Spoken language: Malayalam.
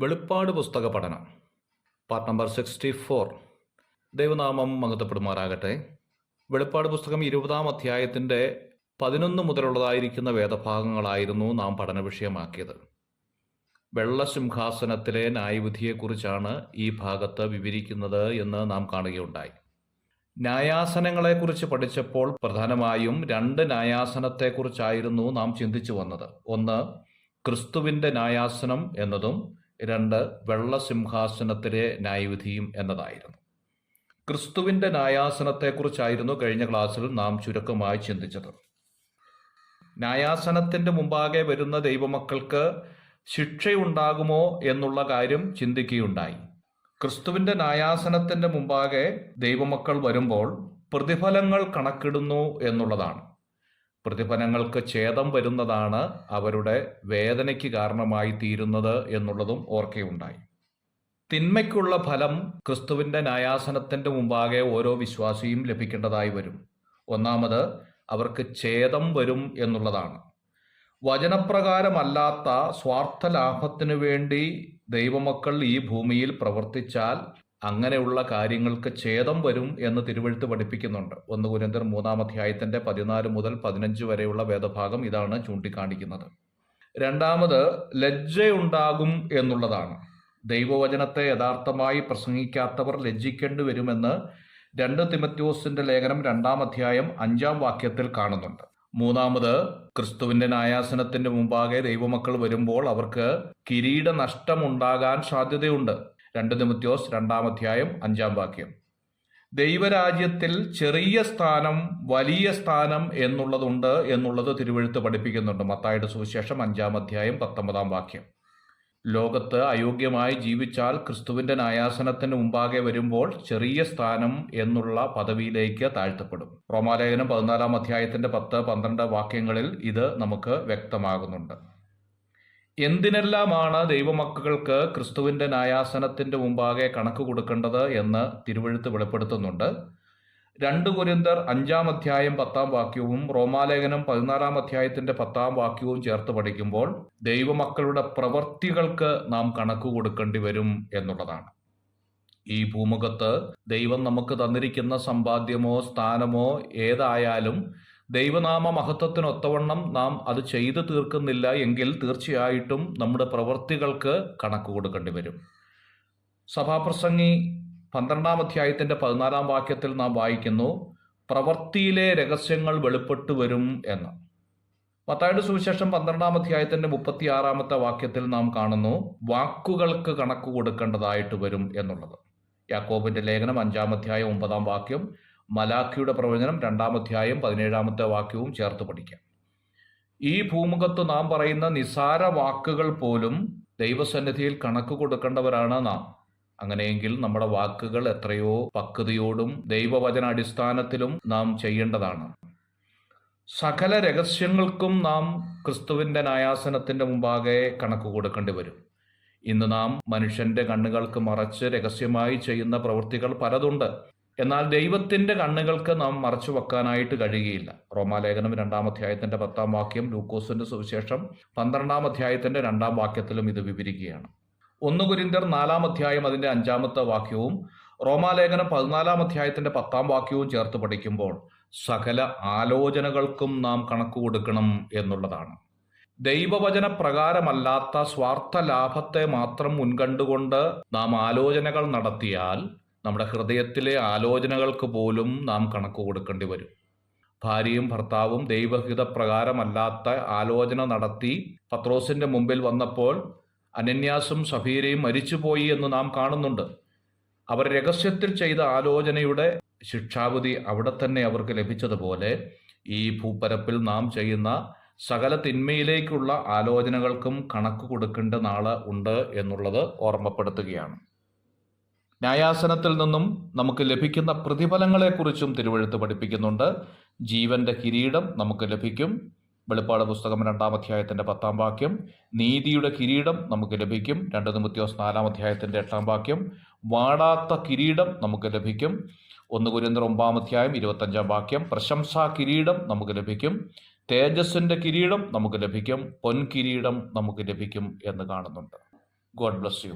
വെളിപ്പാട് പുസ്തക പഠനം പാർട്ട് നമ്പർ 64. ദൈവനാമം മഹത്വപ്പെടുമാറാകട്ടെ. വെളിപ്പാട് പുസ്തകം 20-ാം അധ്യായത്തിൻ്റെ 11 മുതലുള്ളതായിരിക്കുന്ന വേദഭാഗങ്ങളായിരുന്നു നാം പഠന വിഷയമാക്കിയത്. വെള്ളസിംഹാസനത്തിലെ ന്യായവിധിയെക്കുറിച്ചാണ് ഈ ഭാഗത്ത് വിവരിക്കുന്നത് എന്ന് നാം കാണുകയുണ്ടായി. ന്യായാസനങ്ങളെക്കുറിച്ച് പഠിച്ചപ്പോൾ പ്രധാനമായും 2 ന്യായാസനത്തെക്കുറിച്ചായിരുന്നു നാം ചിന്തിച്ചു വന്നത്. ഒന്ന്, ക്രിസ്തുവിൻ്റെ ന്യായാസനം എന്നതും 2, വെള്ളസിംഹാസനത്തിലെ ന്യായവിധിയും എന്നതായിരുന്നു. ക്രിസ്തുവിൻ്റെ ന്യായാസനത്തെക്കുറിച്ചായിരുന്നു കഴിഞ്ഞ ക്ലാസ്സിൽ നാം ചുരുക്കമായി ചിന്തിച്ചത്. ന്യായാസനത്തിൻ്റെ മുമ്പാകെ വരുന്ന ദൈവമക്കൾക്ക് ശിക്ഷയുണ്ടാകുമോ എന്നുള്ള കാര്യം ചിന്തിക്കുകയുണ്ടായി. ക്രിസ്തുവിൻ്റെ ന്യായാസനത്തിൻ്റെ മുമ്പാകെ ദൈവമക്കൾ വരുമ്പോൾ പ്രതിഫലങ്ങൾ കണക്കിടുന്നു എന്നുള്ളതാണ്. പ്രതിഫലങ്ങൾക്ക് ഛേദം വരുന്നതാണ് അവരുടെ വേദനയ്ക്ക് കാരണമായി തീരുന്നത് എന്നുള്ളതും ഓർക്കുകയുണ്ടായി. തിന്മയ്ക്കുള്ള ഫലം ക്രിസ്തുവിൻ്റെ ന്യായാസനത്തിൻ്റെ മുമ്പാകെ ഓരോ വിശ്വാസിയും ലഭിക്കേണ്ടതായി വരും. ഒന്നാമത്, അവർക്ക് ഛേദം വരും എന്നുള്ളതാണ്. വചനപ്രകാരമല്ലാത്ത സ്വാർത്ഥ ലാഭത്തിനു വേണ്ടി ദൈവമക്കൾ ഈ ഭൂമിയിൽ പ്രവർത്തിച്ചാൽ അങ്ങനെയുള്ള കാര്യങ്ങൾക്ക് ഛേദം വരും എന്ന് തിരുവെഴുത്ത് പഠിപ്പിക്കുന്നുണ്ട്. 1 കൊരിന്ത്യർ 3-ാം അധ്യായത്തിൻ്റെ 14 മുതൽ 15 വരെയുള്ള വേദഭാഗം ഇതാണ് ചൂണ്ടിക്കാണിക്കുന്നത്. രണ്ടാമത്, ലജ്ജയുണ്ടാകും എന്നുള്ളതാണ്. ദൈവവചനത്തെ യഥാർത്ഥമായി പ്രസംഗിക്കാത്തവർ ലജ്ജിക്കേണ്ടി വരുമെന്ന് 2 തിമോഥെയോസിന്റെ ലേഖനം 2-ാം അധ്യായം 5-ാം വാക്യത്തിൽ കാണുന്നുണ്ട്. മൂന്നാമത്, ക്രിസ്തുവിന്റെ ന്യായാസനത്തിന്റെ മുമ്പാകെ ദൈവമക്കൾ വരുമ്പോൾ അവർക്ക് കിരീട നഷ്ടമുണ്ടാകാൻ സാധ്യതയുണ്ട്. 2 തിമോഥെയോസ് 2-ാം അധ്യായം 5-ാം വാക്യം. ദൈവരാജ്യത്തിൽ ചെറിയ സ്ഥാനം, വലിയ സ്ഥാനം എന്നുള്ളതുണ്ട് എന്നുള്ളത് തിരുവെഴുത്ത് പഠിപ്പിക്കുന്നുണ്ട്. മത്തായിയുടെ സുവിശേഷം 5-ാം അധ്യായം 19-ാം വാക്യം. ലോകത്ത് അയോഗ്യമായി ജീവിച്ചാൽ ക്രിസ്തുവിന്റെ ന്യായാസനത്തിന് മുമ്പാകെ വരുമ്പോൾ ചെറിയ സ്ഥാനം എന്നുള്ള പദവിയിലേക്ക് താഴ്ത്തപ്പെടും. റോമാലേഖനം 14-ാം അധ്യായത്തിന്റെ 10-12 വാക്യങ്ങളിൽ ഇത് നമുക്ക് വ്യക്തമാകുന്നുണ്ട്. എന്തിനെല്ലാമാണ് ദൈവമക്കൾക്ക് ക്രിസ്തുവിന്റെ ന്യായാസനത്തിന്റെ മുമ്പാകെ കണക്ക് കൊടുക്കേണ്ടത് എന്ന് തിരുവെഴുത്ത് വെളിപ്പെടുത്തുന്നുണ്ട്. 2 കൊരിന്ത്യർ 5-ാം അധ്യായം 10-ാം വാക്യവും റോമാലേഖനം 14-ാം അധ്യായത്തിന്റെ 10-ാം വാക്യവും ചേർത്ത് പഠിക്കുമ്പോൾ ദൈവമക്കളുടെ പ്രവൃത്തികൾക്ക് നാം കണക്ക് കൊടുക്കേണ്ടി വരും എന്നുള്ളതാണ്. ഈ ഭൂമുഖത്ത് ദൈവം നമുക്ക് തന്നിരിക്കുന്ന സമ്പാദ്യമോ സ്ഥാനമോ ഏതായാലും ദൈവനാമ മഹത്വത്തിനൊത്തവണ്ണം നാം അത് ചെയ്തു തീർക്കുന്നില്ല എങ്കിൽ തീർച്ചയായിട്ടും നമ്മുടെ പ്രവൃത്തികൾക്ക് കണക്ക് കൊടുക്കേണ്ടി വരും. സഭാപ്രസംഗി 12-ാം അധ്യായത്തിന്റെ 14-ാം വാക്യത്തിൽ നാം വായിക്കുന്നു, പ്രവൃത്തിയിലെ രഹസ്യങ്ങൾ വെളിപ്പെട്ടു വരും എന്ന്. മത്തായിയുടെ സുവിശേഷം 12-ാം അധ്യായത്തിന്റെ 36-ാമത്തെ വാക്യത്തിൽ നാം കാണുന്നു, വാക്കുകൾക്ക് കണക്ക് കൊടുക്കേണ്ടതായിട്ട് വരും എന്നുള്ളത്. യാക്കോബിന്റെ ലേഖനം 5-ാം അധ്യായം 9-ാം വാക്യം, മലാഖിയുടെ പ്രവചനം 2-ാം അധ്യായം 17-ാമത്തെ വാക്യവും ചേർത്ത് പഠിക്കാം. ഈ ഭൂമുഖത്ത് നാം പറയുന്ന നിസാര വാക്കുകൾ പോലും ദൈവസന്നിധിയിൽ കണക്ക് കൊടുക്കേണ്ടവരാണ് നാം. അങ്ങനെയെങ്കിൽ നമ്മുടെ വാക്കുകൾ എത്രയോ പക്വതയോടും ദൈവവചന അടിസ്ഥാനത്തിലും നാം ചെയ്യേണ്ടതാണ്. സകല രഹസ്യങ്ങൾക്കും നാം ക്രിസ്തുവിന്റെ ന്യായാസനത്തിന്റെ മുമ്പാകെ കണക്ക് കൊടുക്കേണ്ടി വരും. ഇന്ന് നാം മനുഷ്യന്റെ കണ്ണുകൾക്ക് മറച്ച് രഹസ്യമായി ചെയ്യുന്ന പ്രവൃത്തികൾ പലതുണ്ട്. എന്നാൽ ദൈവത്തിന്റെ കണ്ണുകൾക്ക് നാം മറച്ചു വെക്കാനായിട്ട് കഴിയുകയില്ല. റോമാലേഖനം 2-ാം അധ്യായത്തിന്റെ 10-ാം വാക്യം, ലൂക്കോസിന്റെ സുവിശേഷം 12-ാം അധ്യായത്തിന്റെ 2-ാം വാക്യത്തിലും ഇത് വിവരിക്കുകയാണ്. 1 കൊരിന്ത്യർ 4-ാം അധ്യായം അതിന്റെ 5-ാമത്തെ വാക്യവും റോമാലേഖനം 14-ാം അധ്യായത്തിന്റെ 10-ാം വാക്യവും ചേർത്ത് പഠിക്കുമ്പോൾ സകല ആലോചനകൾക്കും നാം കണക്ക് കൊടുക്കണം എന്നുള്ളതാണ്. ദൈവവചന പ്രകാരമല്ലാത്ത സ്വാർത്ഥ ലാഭത്തെ മാത്രം മുൻകണ്ടുകൊണ്ട് നാം ആലോചനകൾ നടത്തിയാൽ നമ്മുടെ ഹൃദയത്തിലെ ആലോചനകൾക്ക് പോലും നാം കണക്ക് കൊടുക്കേണ്ടി വരും. ഭാര്യയും ഭർത്താവും ദൈവഹിത പ്രകാരമല്ലാത്ത ആലോചന നടത്തി പത്രോസിന്റെ മുമ്പിൽ വന്നപ്പോൾ അനന്യാസും സഫീരയും മരിച്ചുപോയി എന്ന് നാം കാണുന്നുണ്ട്. അവർ രഹസ്യത്തിൽ ചെയ്ത ആലോചനയുടെ ശിക്ഷാവിധി അവിടെ തന്നെ അവർക്ക് ലഭിച്ചതുപോലെ ഈ ഭൂപരപ്പിൽ നാം ചെയ്യുന്ന സകല തിന്മയിലേക്കുള്ള ആലോചനകൾക്കും കണക്ക് കൊടുക്കേണ്ട നാള് ഉണ്ട് എന്നുള്ളത് ഓർമ്മപ്പെടുത്തുകയാണ്. ന്യായാസനത്തിൽ നിന്നും നമുക്ക് ലഭിക്കുന്ന പ്രതിഫലങ്ങളെക്കുറിച്ചും തിരുവെഴുത്ത് പഠിപ്പിക്കുന്നുണ്ട്. ജീവന്റെ കിരീടം നമുക്ക് ലഭിക്കും. വെളിപ്പാട് പുസ്തകം 2-ാം അധ്യായത്തിന്റെ 10-ാം വാക്യം. നീതിയുടെ കിരീടം നമുക്ക് ലഭിക്കും. 2 തിമോഥെയോസ് 4-ാം അധ്യായത്തിന്റെ 8-ാം വാക്യം. വാടാത്ത കിരീടം നമുക്ക് ലഭിക്കും. 1 കൊരിന്ത്യർ 9-ാം അധ്യായം 25-ാം വാക്യം. പ്രശംസാ കിരീടം നമുക്ക് ലഭിക്കും. തേജസ്സിന്റെ കിരീടം നമുക്ക് ലഭിക്കും. പൊൻകിരീടം നമുക്ക് ലഭിക്കും എന്ന് കാണുന്നുണ്ട്. God bless you.